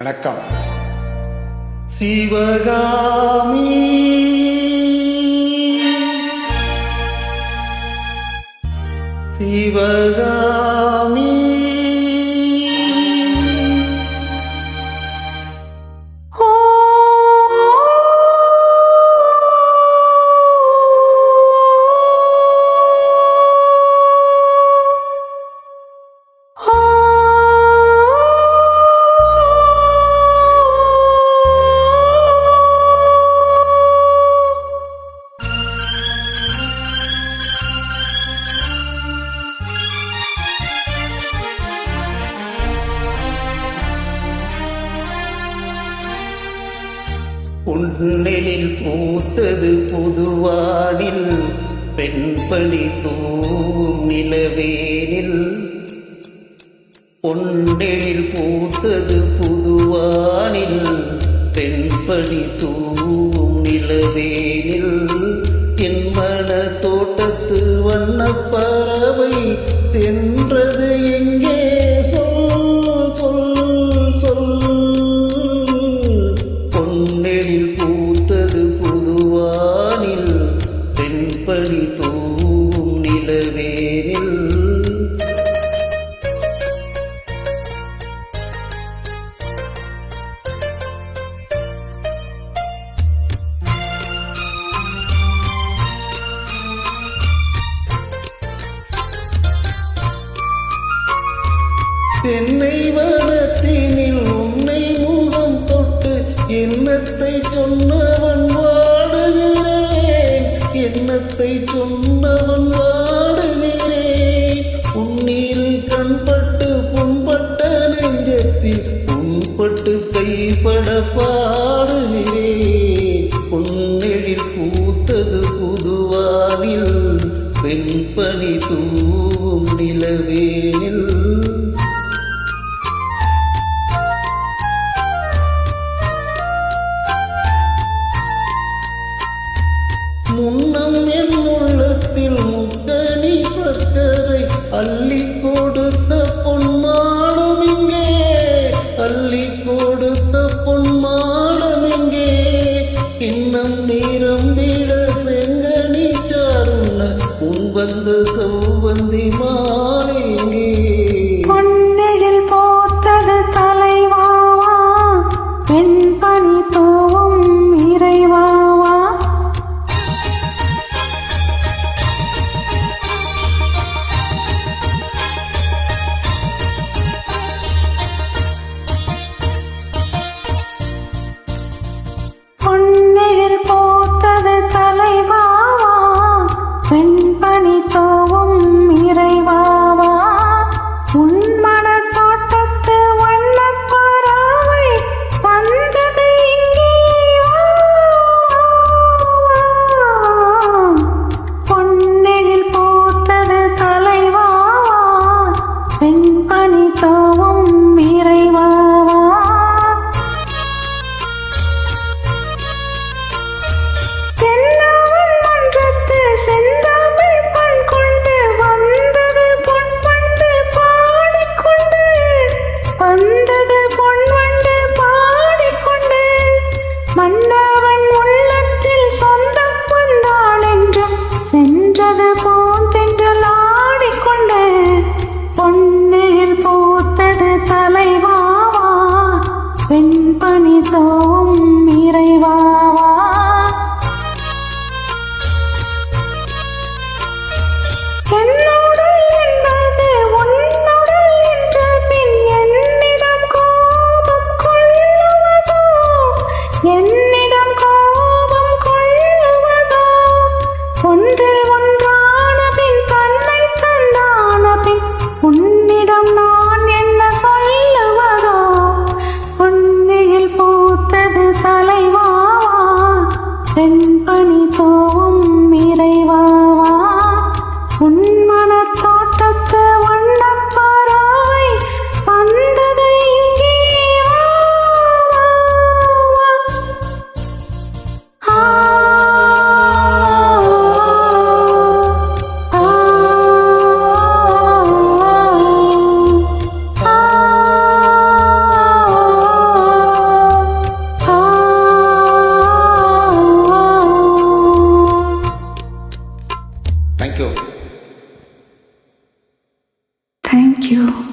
வணக்கம். சிவகாமி சிவகாமி பொன்னெழில் பூத்தது புதுவானில் பெண்பணி தூவும் நிலவேனில். பொன்னெழில் பூத்தது புதுவானில் பெண்பணி தூவும் நிலவேனில். என் மன தோட்டத்து வண்ணப்பறவை தென்றது எங்கே சொல் சொல் சொல். பொன்னெழில் பூத்தது புதுவானில் பெண்பணி தூவும் நிலவேனில். தென்னை வனத்தினில் உன்னை முகம் தொட்டு எண்ணத்தை சொன்னவன் வாடுகிறேன், எண்ணத்தை சொன்னவன் வாடுகிறேன். உன்னீரு கண்பட்டு புண்பட்ட நெஞ்சத்தில் புண்பட்டு கைப்பட பாடுகிறேன். பொன்னெழில் பூத்தது புதுவானில் பெண்பணி தூவும் நிலவேனில். முன்னம் என் உள்ளத்தில் முக்கனி சர்க்கரை அள்ளி கொடுத்த பொன்மாடம் இங்கே, அள்ளி கொடுத்த பொன்மாடம் இங்கே. இன்னும் நேரம் விட செங்கனி சாருண்ண உன் வந்த சௌவந்தி மாலை இங்கே. பொன்னெழில் போத்தது தலைவாவா பெண்பணி தூவும் இறைவாவா. பொன்னெழில் போத்தது தலைவாவா பெண்பணி தூவும் இறைவாவா. உன் மன தோட்டத்து வண்ணப்பறவை வந்தது இங்கே வா. பொன்னெழில் போத்தது தலைவாவா பெண்பணி தூவும் இறைவாவா. தென்னவன் மன்றத்து செந்தமிழ் பண் கொண்டு வந்தது பொன்வண்டு பாடிக்கொண்டு, வந்தது பொன்வண்டு பாடிக்கொண்டு. மன்னவன் உள்ளத்தில் சொந்தம் வந்தாள் என்றும் சென்றது பூந்தென்றல் ஆடிக்கொண்டு. பொன்னெழில் பூத்தது தலைவாவா பெண்பணி தூவும் இறைவாவா. என்னுடல் என்பது உன்னுடல் என்ற பின் என்னிடம் கோபம் கொள்ளுவதோ, என்னிடம் கோபம் கொள்ளுவதோ. ஒன்றில் ஒன்றான பின் தன்னை தந்தான பின் உன்னிடம் நான் என்ன சொல்லுவதோ. பொன்னெழில் பூத்தது தேங்க்யூ. தேங்க்யூ.